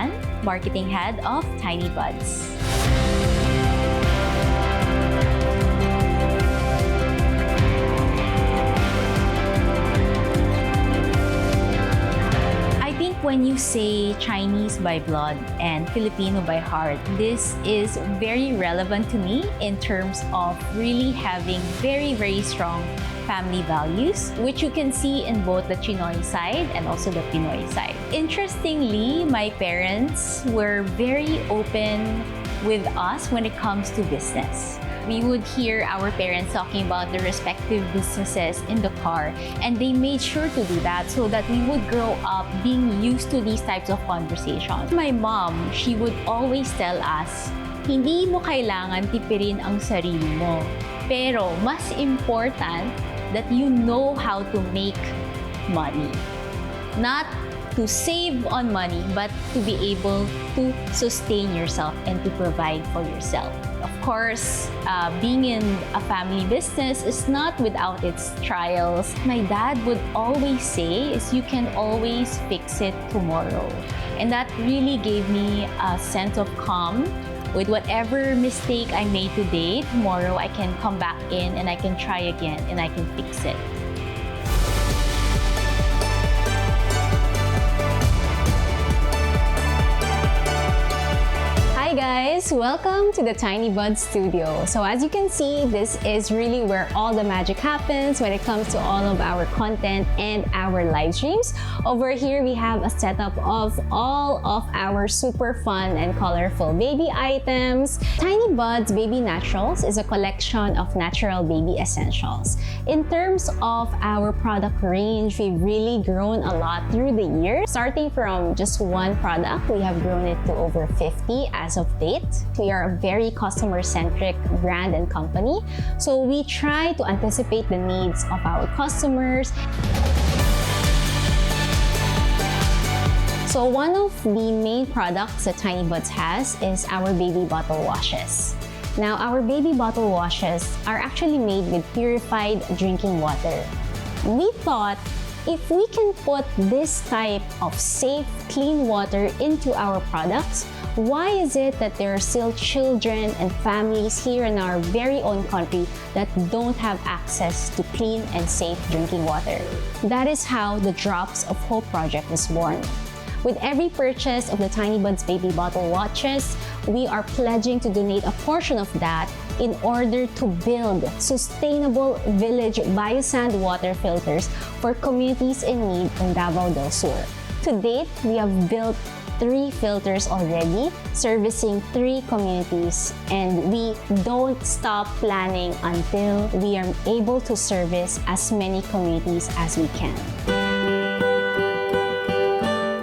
Tan, Marketing Head of Tiny Buds. When you say Chinese by blood and Filipino by heart, this is very relevant to me in terms of really having very, very strong family values, which you can see in both the Chinoy side and also the Pinoy side. Interestingly, my parents were very open with us when it comes to business. We would hear our parents talking about their respective businesses in the car, and they made sure to do that so that we would grow up being used to these types of conversations. My mom, she would always tell us, hindi mo kailangan tipirin ang sarili mo, pero mas important that you know how to make money. Not to save on money, but to be able to sustain yourself and to provide for yourself. Of course, being in a family business is not without its trials. My dad would always say is you can always fix it tomorrow. And that really gave me a sense of calm. With whatever mistake I made today, tomorrow I can come back in and I can try again and I can fix it. Hi guys! Welcome to the Tiny Bud Studio. So as you can see, this is really where all the magic happens when it comes to all of our content and our live streams. Over here, we have a setup of all of our super fun and colorful baby items. Tiny Bud's Baby Naturals is a collection of natural baby essentials. In terms of our product range, we've really grown a lot through the years. Starting from just one product, we have grown it to over 50 as of date. We are a very customer-centric brand and company, so we try to anticipate the needs of our customers. So one of the main products that Tiny Buds has is our baby bottle washes. Now, our baby bottle washes are actually made with purified drinking water. We thought if we can put this type of safe, clean water into our products, why is it that there are still children and families here in our very own country that don't have access to clean and safe drinking water? That is how the Drops of Hope project was born. With every purchase of the Tiny Buds Baby Bottle Watches, we are pledging to donate a portion of that in order to build sustainable village biosand water filters for communities in need in Davao del Sur. To date, we have built 3 filters already, servicing 3 communities, and we don't stop planning until we are able to service as many communities as we can.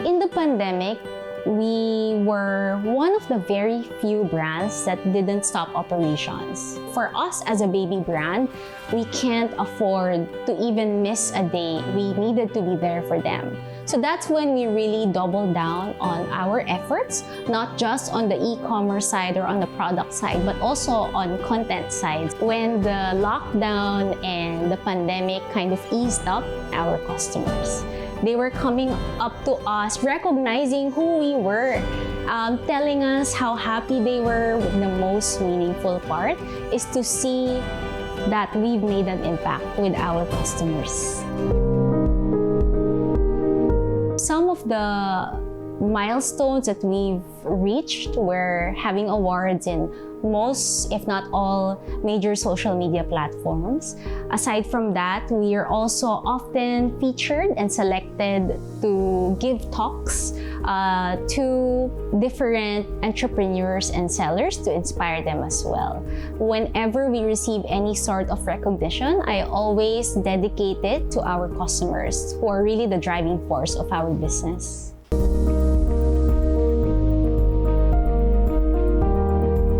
In the pandemic, we were one of the very few brands that didn't stop operations. For us as a baby brand, we can't afford to even miss a day. We needed to be there for them. So that's when we really doubled down on our efforts, not just on the e-commerce side or on the product side, but also on content side. When the lockdown and the pandemic kind of eased up our customers, they were coming up to us, recognizing who we were, telling us how happy they were. The most meaningful part is to see that we've made an impact with our customers. Some of the milestones that we've reached were having awards in most, if not all, major social media platforms. Aside from that, we are also often featured and selected to give talks to different entrepreneurs and sellers to inspire them as well. Whenever we receive any sort of recognition, I always dedicate it to our customers, who are really the driving force of our business.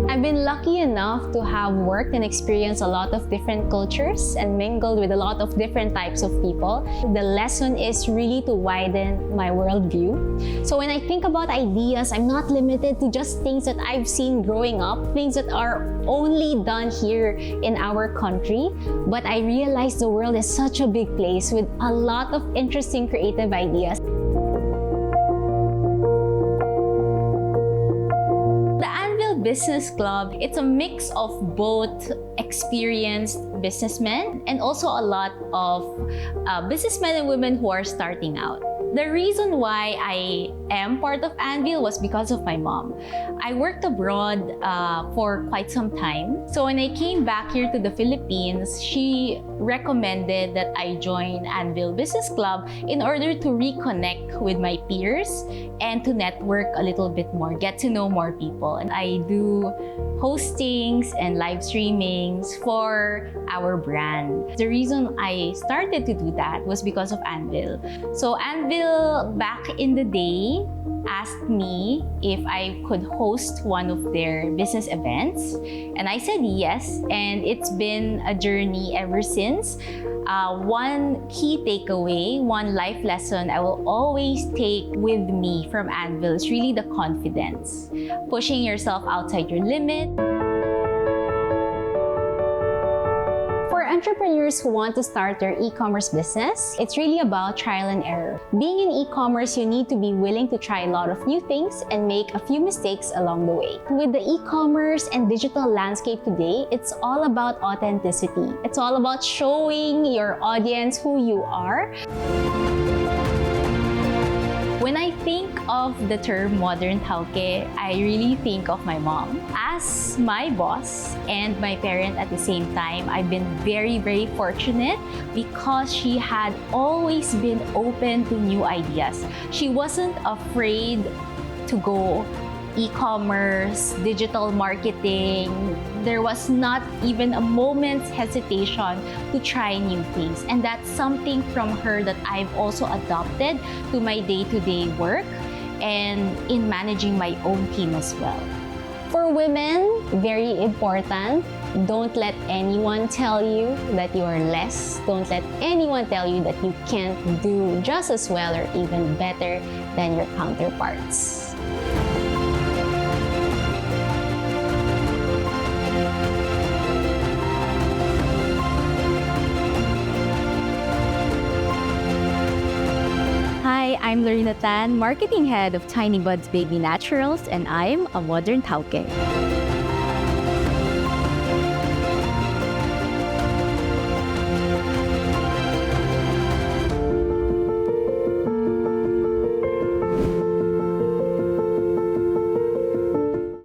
I've been lucky enough to have worked and experienced a lot of different cultures and mingled with a lot of different types of people. The lesson is really to widen my worldview. So when I think about ideas, I'm not limited to just things that I've seen growing up, things that are only done here in our country. But I realize the world is such a big place with a lot of interesting creative ideas. Business Club, it's a mix of both experienced businessmen and also a lot of businessmen and women who are starting out. The reason why I am part of Anvil was because of my mom. I worked abroad for quite some time. So when I came back here to the Philippines, she recommended that I join Anvil Business Club in order to reconnect with my peers and to network a little bit more, get to know more people. And I do hostings and live streamings for our brand. The reason I started to do that was because of Anvil. So Anvil, back in the day, asked me if I could host one of their business events, and I said yes, and it's been a journey ever since. One key takeaway, one life lesson I will always take with me from Anvil is really the confidence, pushing yourself outside your limit. For entrepreneurs who want to start their e-commerce business, it's really about trial and error. Being in e-commerce, you need to be willing to try a lot of new things and make a few mistakes along the way. With the e-commerce and digital landscape today, it's all about authenticity. It's all about showing your audience who you are. When I think of the term modern tauke, I really think of my mom. As my boss and my parent at the same time, I've been very, very fortunate because she had always been open to new ideas. She wasn't afraid to go e-commerce, digital marketing. There was not even a moment's hesitation to try new things. And that's something from her that I've also adopted to my day-to-day work and in managing my own team as well. For women, very important, don't let anyone tell you that you are less. Don't let anyone tell you that you can't do just as well or even better than your counterparts. Hi, I'm Lorina Tan, Marketing Head of Tiny Buds Baby Naturals, and I'm a modern tauke.